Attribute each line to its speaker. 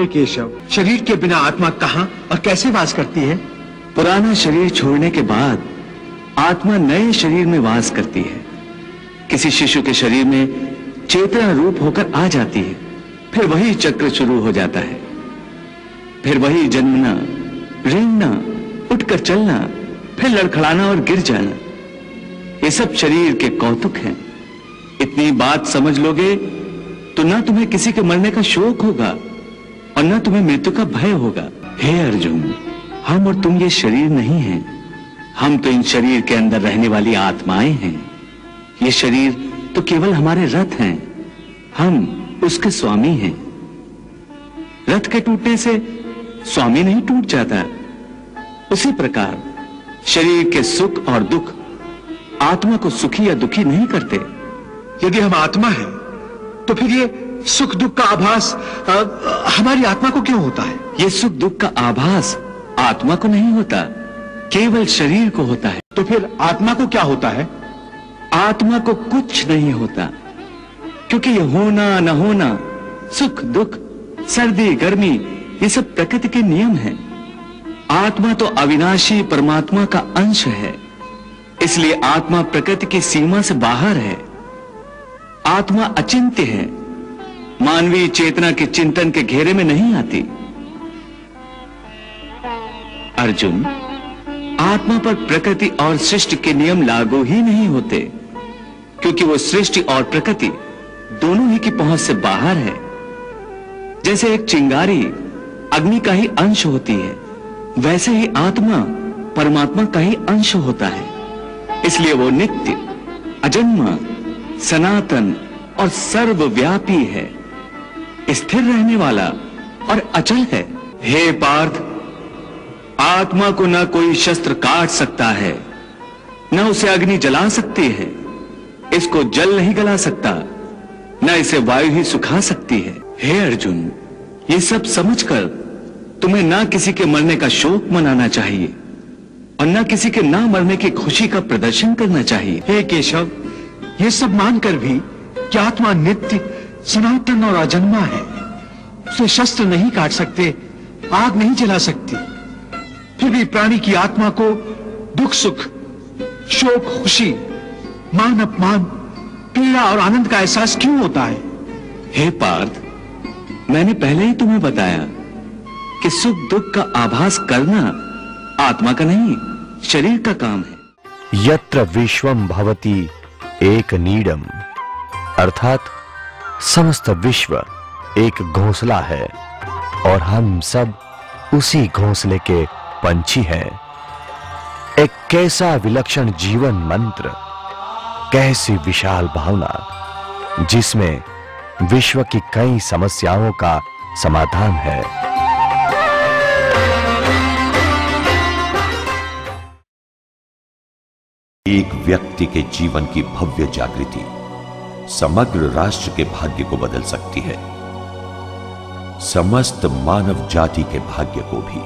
Speaker 1: हे केशव, शरीर के बिना आत्मा कहाँ और कैसे वास करती है?
Speaker 2: पुराना शरीर छोड़ने के बाद आत्मा नए शरीर में वास करती है। किसी शिशु के शरीर में चेतना रूप होकर आ जाती है, फिर वही चक्र शुरू हो जाता है। फिर वही जन्मना, रेंगना, उठकर चलना, फिर लड़खड़ाना और गिर जाना। ये सब शरीर के कौतुक हैं। इतनी बात समझ लोगे तो ना तुम्हें किसी के मरने का शोक होगा और ना तुम्हें मृत्यु का भय होगा। हे अर्जुन, हम और तुम ये शरीर नहीं हैं। हम तो इन शरीर के अंदर रहने वाली आत्माएं हैं। ये शरीर तो केवल हमारे रथ हैं, हम उसके स्वामी हैं। रथ के टूटने से स्वामी नहीं टूट जाता। उसी प्रकार शरीर के सुख और दुख आत्मा को सुखी या दुखी नहीं करते।
Speaker 1: यदि हम आत्मा हैं, तो फिर ये सुख दुख का आभास हमारी आत्मा को क्यों होता है?
Speaker 2: ये सुख दुख का आभास आत्मा को नहीं होता, केवल शरीर को होता है।
Speaker 1: तो फिर आत्मा को क्या होता है?
Speaker 2: आत्मा को कुछ नहीं होता, क्योंकि ये होना न होना, सुख दुख, सर्दी गर्मी, ये सब प्रकृति के नियम हैं। आत्मा तो अविनाशी परमात्मा का अंश है, इसलिए आत्मा प्रकृति की सीमा से बाहर है। आत्मा अचिंत्य है, मानवीय चेतना के चिंतन के घेरे में नहीं आती। अर्जुन, आत्मा पर प्रकृति और सृष्टि के नियम लागू ही नहीं होते, क्योंकि वो सृष्टि और प्रकृति दोनों ही की पहुंच से बाहर है। जैसे एक चिंगारी अग्नि का ही अंश होती है, वैसे ही आत्मा परमात्मा का ही अंश होता है। इसलिए वो नित्य, अजन्मा, सनातन और सर्वव्यापी है, स्थिर रहने वाला और अचल है। हे पार्थ, आत्मा को न कोई शस्त्र काट सकता है, न उसे अग्नि जला सकती है, इसको जल नहीं गला सकता, न इसे वायु ही सुखा सकती है। हे अर्जुन, ये सब समझकर तुम्हें ना किसी के मरने का शोक मनाना चाहिए और ना किसी के ना मरने की खुशी का प्रदर्शन करना चाहिए।
Speaker 1: हे केशव, ये सब मानकर भी कि आत्मा नित्य, सनातन और अजन्मा है, उसे शस्त्र नहीं काट सकते, आग नहीं जला सकती, फिर भी प्राणी की आत्मा को दुख सुख, शोक खुशी, मान अपमान, पीड़ा और आनंद का एहसास क्यों होता है?
Speaker 2: हे पार्थ, मैंने पहले ही तुम्हें बताया कि सुख दुख का आभास करना आत्मा का नहीं, शरीर का काम है।
Speaker 3: यत्र विश्वम भवति एक नीडम, अर्थात समस्त विश्व एक घोंसला है और हम सब उसी घोंसले के पंछी हैं। एक कैसा विलक्षण जीवन मंत्र, कैसी विशाल भावना, जिसमें विश्व की कई समस्याओं का समाधान है।
Speaker 4: एक व्यक्ति के जीवन की भव्य जागृति समग्र राष्ट्र के भाग्य को बदल सकती है, समस्त मानव जाति के भाग्य को भी।